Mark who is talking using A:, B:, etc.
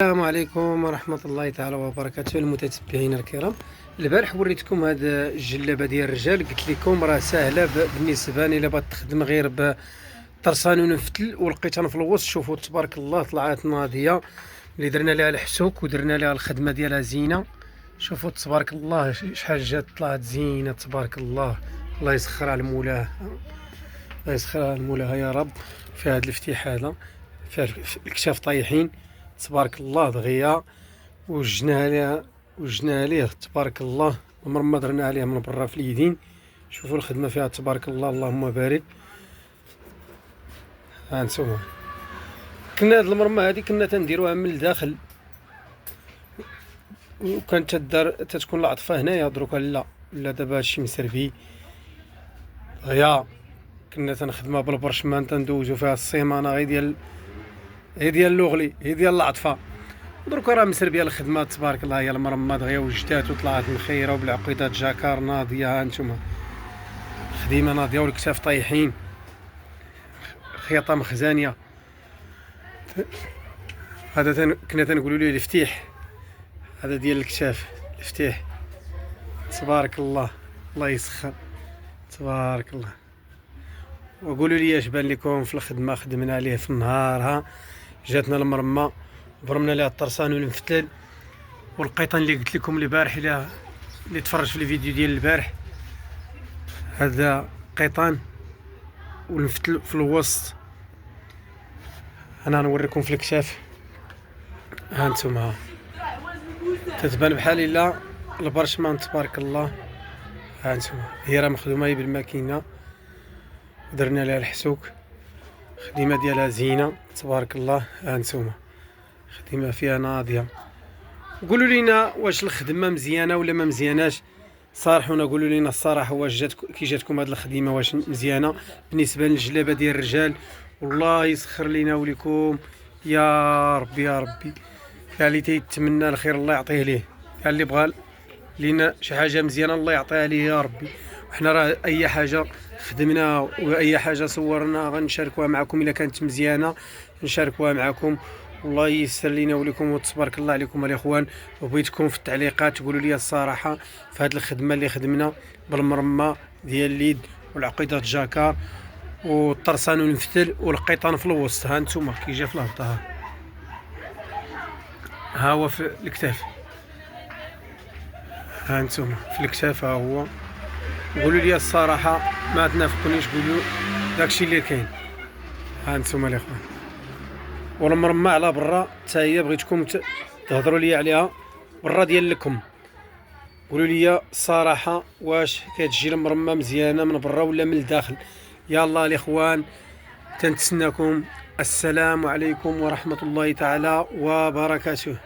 A: السلام عليكم ورحمة الله تعالى وبركاته المتتبعين الكرام. البارح وريتكم هاد الجلابة ديال الرجال، قلت لكم راه ساهلة بالنسبة الا بغات تخدم غير بطرسان ونفتل ولقيتها في الوسط. شوفوا تبارك الله طلعت ناضية اللي درنا لها الحسوك ودرنا لها الخدمة ديالها زينة. شوفوا تبارك الله شحال جات طلعت زينة تبارك الله. الله يسخرها لمولاه، الله يسخرها لمولاها يا رب. في هذا الافتتاح هذا فيها الكشاف طايحين تبارك الله دغيا، وجناها ليه تبارك الله. مرمى درنا عليها من برا في اليدين. شوفوا الخدمه فيها تبارك الله اللهم بارك. ها انتم كنا هاد المرمى هادي كنا تنديروها من الداخل، وكانت تتكون العطفه هنايا. دروكا لا دابا هادشي مسربي غيا. كنا تنخدمها بالبرشمان تندوزو فيها السيمانه غير ديال اللوغلي، هي ديال العطفه. دروك راه مسربيه الخدمه تبارك الله. هي المرمى دغيا وجدات وطلعت مخيره وبالعقيدات جاكار ناضيه. ها انتم خديمه ناضيه والكتاف طايحين، خياطه مخزانيه. هذا كنا تنقولوا ليه الفتيح، هذا ديال الكتاف الفتيح تبارك الله. الله يسخر تبارك الله. وقولوا لي اش بان لكم في الخدمه. خدمنا عليه في النهار، ها جاتنا المرمى برمنا لها الطرسان والمفتل والقيطان اللي قلت لكم البارح. اللي تفرج في الفيديو ديال البارح، هذا قيطان والمفتل في الوسط. انا نوريكم في الكشاف. ها انتم تتبان بحال الا البرشمان تبارك الله. ها انتم هي راه مخدومه بالماكينه ودرنا لها الحسوك. خدمه ديالها زينه تبارك الله. ها انتم خدمه فيها ناضيه. قولوا لينا واش الخدمه مزيانه ولا ما مزياناش. صارحونا قولوا لينا الصراحه واش كي جاتكم هذه الخدمه واش مزيانه بالنسبه للجلابه ديال الرجال. والله يسخر لينا وليكم يا ربي يا ربي. كاع اللي تيتمنى الخير الله يعطيه ليه، كاع اللي بغى لينا شي حاجه مزيانه الله يعطيها ليه يا ربي. وحنا راه اي حاجه خدمنا واي حاجه صورنا غنشاركوها معكم. الا كانت مزيانه نشاركوها معكم. والله ييسر لينا وليكم وتبارك الله عليكم الاخوان. وبغيتكم في التعليقات تقولوا لي الصراحه في هذه الخدمه اللي خدمنا بالمرمى ديال اليد والعقيدات جاكار والطرسان والمفتل والقيطان في الوسط. ها انتم كي جا في الهبطه، ها هو في الكتاف. ها انتم في الكتاف ها هو. قولوا لي الصراحه ما تنافقونيش، قولوا داكشي اللي كاين. ها انتم الاخوان والمرمى على برا حتى هي بغيتكم تهضروا لي عليها برا ديال لكم. قولوا لي الصراحه واش كتجي المرمى مزيانه من برا ولا من الداخل. يلا الاخوان تنتسناكم. السلام عليكم ورحمه الله تعالى وبركاته.